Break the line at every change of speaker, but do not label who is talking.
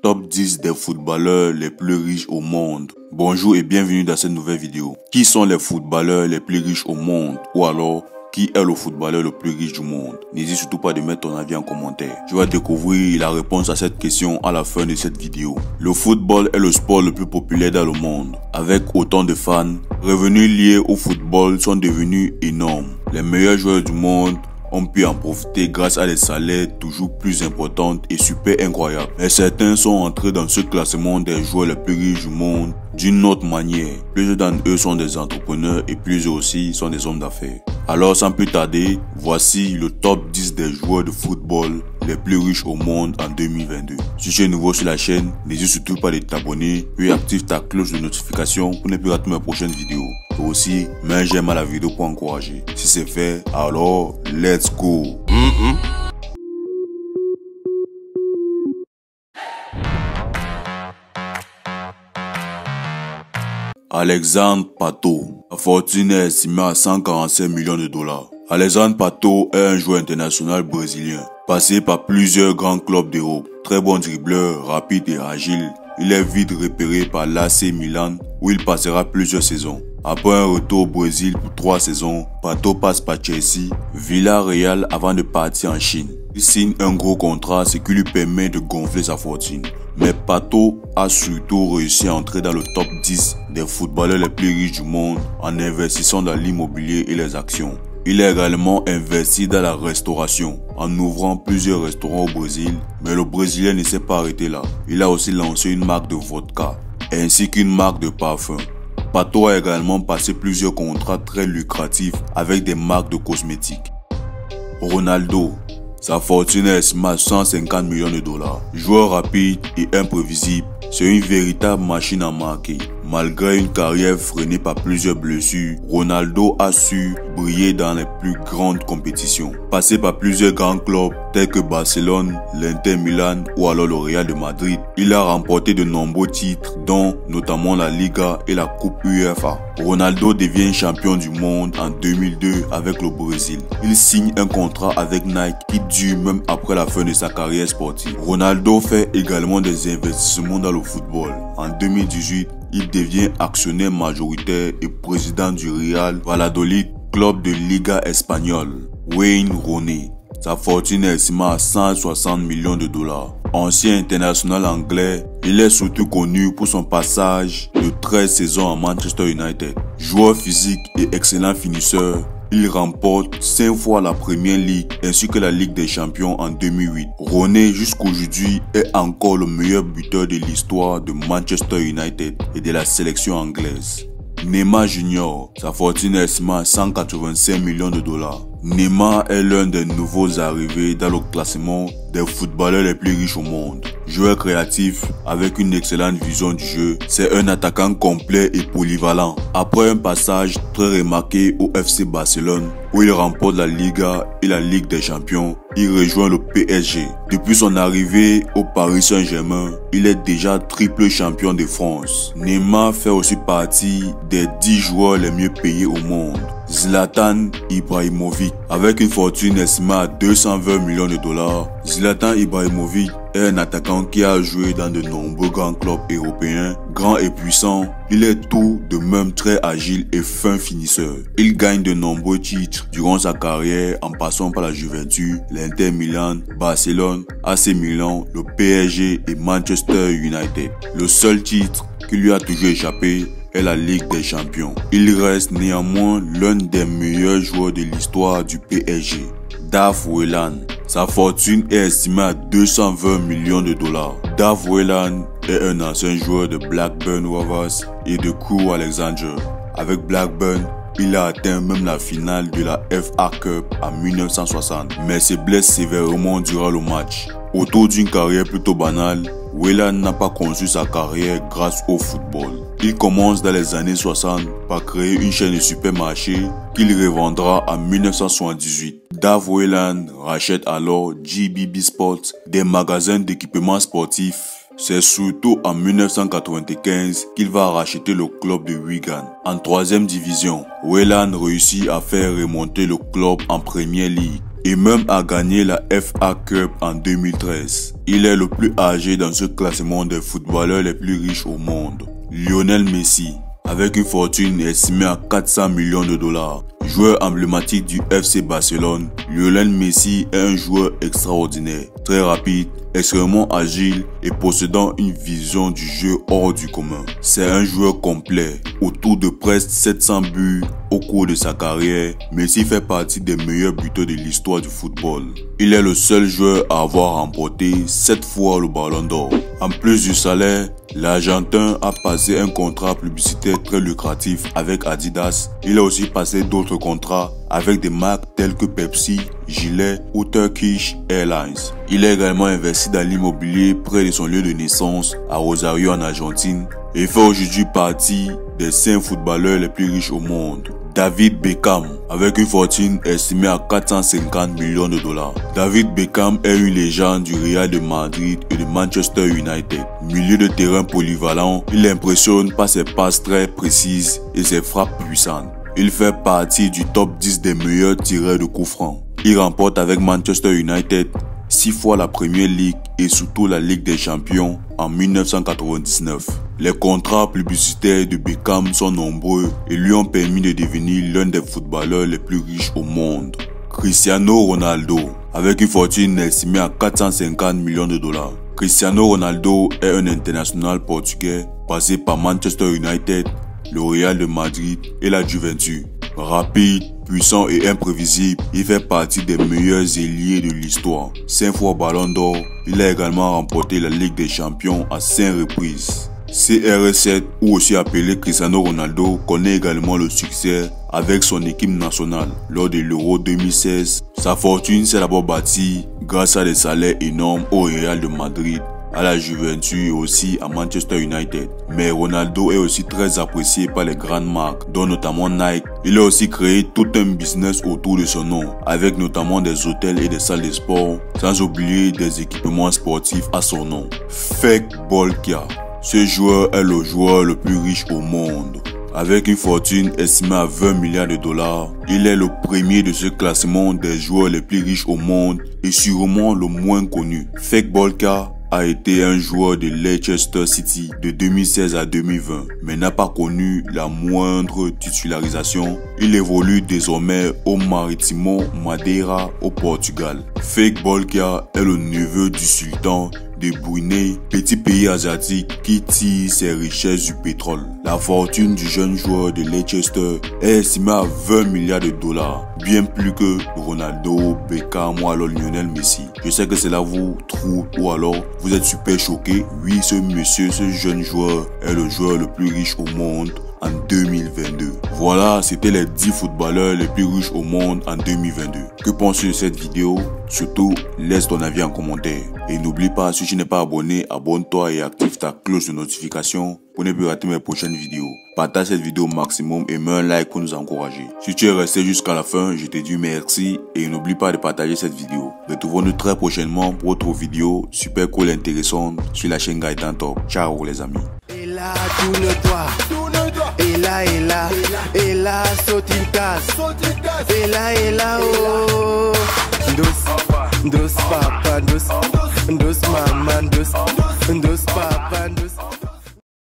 Top 10 des footballeurs les plus riches au monde. Bonjour et bienvenue dans cette nouvelle vidéo. Qui sont les footballeurs les plus riches au monde? Ou alors, qui est le footballeur le plus riche du monde? N'hésite surtout pas de mettre ton avis en commentaire. Tu vas découvrir la réponse à cette question à la fin de cette vidéo. Le football est le sport le plus populaire dans le monde. Avec autant de fans, revenus liés au football sont devenus énormes. Les meilleurs joueurs du monde ont pu en profiter grâce à des salaires toujours plus importants et super incroyables. Mais certains sont entrés dans ce classement des joueurs les plus riches du monde d'une autre manière. Plusieurs d'entre eux sont des entrepreneurs et plusieurs aussi sont des hommes d'affaires. Alors sans plus tarder, voici le top 10 des joueurs de football les plus riches au monde en 2022. Si tu es nouveau sur la chaîne, n'hésite surtout pas de t'abonner et active ta cloche de notification pour ne plus rater mes prochaines vidéos. Et aussi, mets un j'aime à la vidéo pour encourager. Si c'est fait, alors let's go. Alexandre Pato. Sa fortune est estimée à 145 millions de dollars. Alexandre Pato est un joueur international brésilien, passé par plusieurs grands clubs d'Europe. Très bon dribbleur, rapide et agile, il est vite repéré par l'AC Milan où il passera plusieurs saisons. Après un retour au Brésil pour 3 saisons, Pato passe par Chelsea, Villarreal avant de partir en Chine. Il signe un gros contrat, ce qui lui permet de gonfler sa fortune. Mais Pato a surtout réussi à entrer dans le top 10 des footballeurs les plus riches du monde en investissant dans l'immobilier et les actions. Il a également investi dans la restauration en ouvrant plusieurs restaurants au Brésil, mais le Brésilien ne s'est pas arrêté là. Il a aussi lancé une marque de vodka ainsi qu'une marque de parfum. Pato a également passé plusieurs contrats très lucratifs avec des marques de cosmétiques. Ronaldo. Sa fortune est estimée à 150 millions de dollars. Joueur rapide et imprévisible, c'est une véritable machine à marquer. Malgré une carrière freinée par plusieurs blessures, Ronaldo a su briller dans les plus grandes compétitions. Passé par plusieurs grands clubs tels que Barcelone, l'Inter Milan ou alors le Real de Madrid, il a remporté de nombreux titres dont notamment la Liga et la Coupe UEFA. Ronaldo devient champion du monde en 2002 avec le Brésil. Il signe un contrat avec Nike qui dure même après la fin de sa carrière sportive. Ronaldo fait également des investissements dans le football. En 2018, il devient actionnaire majoritaire et président du Real Valladolid, club de Liga espagnole. Wayne Rooney. Sa fortune est estimée à 160 millions de dollars. Ancien international anglais, il est surtout connu pour son passage de 13 saisons à Manchester United. Joueur physique et excellent finisseur, il remporte 5 fois la Premier League ainsi que la Ligue des Champions en 2008. Rooney jusqu'aujourd'hui est encore le meilleur buteur de l'histoire de Manchester United et de la sélection anglaise. Neymar Jr. Sa fortune est estimée à 185 millions de dollars. Neymar est l'un des nouveaux arrivés dans le classement des footballeurs les plus riches au monde. Joueur créatif avec une excellente vision du jeu, c'est un attaquant complet et polyvalent. Après un passage très remarqué au FC Barcelone où il remporte la Liga et la Ligue des Champions, il rejoint le PSG. Depuis son arrivée au Paris Saint-Germain, il est déjà triple champion de France. Neymar fait aussi partie des 10 joueurs les mieux payés au monde. Zlatan Ibrahimovic. Avec une fortune estimée à 220 millions de dollars, Zlatan Ibrahimovic est un attaquant qui a joué dans de nombreux grands clubs européens. Grand et puissant, il est tout de même très agile et fin finisseur. Il gagne de nombreux titres durant sa carrière en passant par la Juventus, l'Inter Milan, Barcelone, AC Milan, le PSG et Manchester United. Le seul titre qui lui a toujours échappé est la Ligue des Champions. Il reste néanmoins l'un des meilleurs joueurs de l'histoire du PSG. Dave Whelan. Sa fortune est estimée à 220 millions de dollars. Dave Whelan est un ancien joueur de Blackburn Rovers et de Crewe Alexandra. Avec Blackburn, il a atteint même la finale de la FA Cup en 1960, mais se blesse sévèrement durant le match. Autour d'une carrière plutôt banale, Whelan n'a pas conçu sa carrière grâce au football. Il commence dans les années 60 par créer une chaîne de supermarchés qu'il revendra en 1978. Dave Whelan rachète alors GBB Sports, des magasins d'équipements sportifs. C'est surtout en 1995 qu'il va racheter le club de Wigan. En 3e division, Whelan réussit à faire remonter le club en Premier League et même a gagné la FA Cup en 2013. Il est le plus âgé dans ce classement des footballeurs les plus riches au monde. Lionel Messi, avec une fortune estimée à 400 millions de dollars. Joueur emblématique du FC Barcelone, Lionel Messi est un joueur extraordinaire, très rapide, extrêmement agile et possédant une vision du jeu hors du commun. C'est un joueur complet, autour de presque 700 buts au cours de sa carrière. Messi fait partie des meilleurs buteurs de l'histoire du football. Il est le seul joueur à avoir remporté 7 fois le Ballon d'Or. En plus du salaire, l'Argentin a passé un contrat publicitaire très lucratif avec Adidas. Il a aussi passé d'autres contrats avec des marques telles que Pepsi, Gillette ou Turkish Airlines. Il a également investi dans l'immobilier près de son lieu de naissance à Rosario en Argentine et fait aujourd'hui partie des 5 footballeurs les plus riches au monde. David Beckham, avec une fortune estimée à 450 millions de dollars. David Beckham est une légende du Real de Madrid et de Manchester United. Milieu de terrain polyvalent, il impressionne par ses passes très précises et ses frappes puissantes. Il fait partie du top 10 des meilleurs tireurs de coups francs. Il remporte avec Manchester United 6 fois la Premier League et surtout la Ligue des Champions en 1999. Les contrats publicitaires de Beckham sont nombreux et lui ont permis de devenir l'un des footballeurs les plus riches au monde. Cristiano Ronaldo, avec une fortune estimée à 450 millions de dollars. Cristiano Ronaldo est un international portugais passé par Manchester United, le Real de Madrid et la Juventus. Rapide, puissant et imprévisible, il fait partie des meilleurs ailiers de l'histoire. 5 fois Ballon d'Or, il a également remporté la Ligue des Champions à 5 reprises. CR7, ou aussi appelé Cristiano Ronaldo, connaît également le succès avec son équipe nationale lors de l'Euro 2016. Sa fortune s'est d'abord bâtie grâce à des salaires énormes au Real de Madrid, à la Juventus et aussi à Manchester United. Mais Ronaldo est aussi très apprécié par les grandes marques, dont notamment Nike. Il a aussi créé tout un business autour de son nom, avec notamment des hôtels et des salles de sport, sans oublier des équipements sportifs à son nom. Fake Bolkia. Ce joueur est le joueur le plus riche au monde. Avec une fortune estimée à 20 milliards de dollars, il est le premier de ce classement des joueurs les plus riches au monde et sûrement le moins connu. Fake Bolkia a été un joueur de Leicester City de 2016 à 2020, mais n'a pas connu la moindre titularisation. Il évolue désormais au Marítimo Madeira au Portugal. Fake Bolkia est le neveu du sultan de Brunei, petit pays asiatique qui tire ses richesses du pétrole. La fortune du jeune joueur de Leicester est estimée à 20 milliards de dollars, bien plus que Ronaldo, Beckham ou alors Lionel Messi. Je sais que cela vous trouble ou alors vous êtes super choqué. Oui, ce jeune joueur est le joueur le plus riche au monde en 2022. Voilà, c'était les 10 footballeurs les plus riches au monde en 2022. Que penses-tu de cette vidéo? Surtout, laisse ton avis en commentaire. Et n'oublie pas, si tu n'es pas abonné, abonne-toi et active ta cloche de notification pour ne plus rater mes prochaines vidéos. Partage cette vidéo au maximum et mets un like pour nous encourager. Si tu es resté jusqu'à la fin, je te dis merci et n'oublie pas de partager cette vidéo. Retrouvons-nous très prochainement pour autre vidéo super cool et intéressante sur la chaîne Gaëtan Talk. Ciao les amis.
Et là, tourne-toi. Et là, saute une case. Et là, oh. Dos papa, dos maman, dos papa, dos.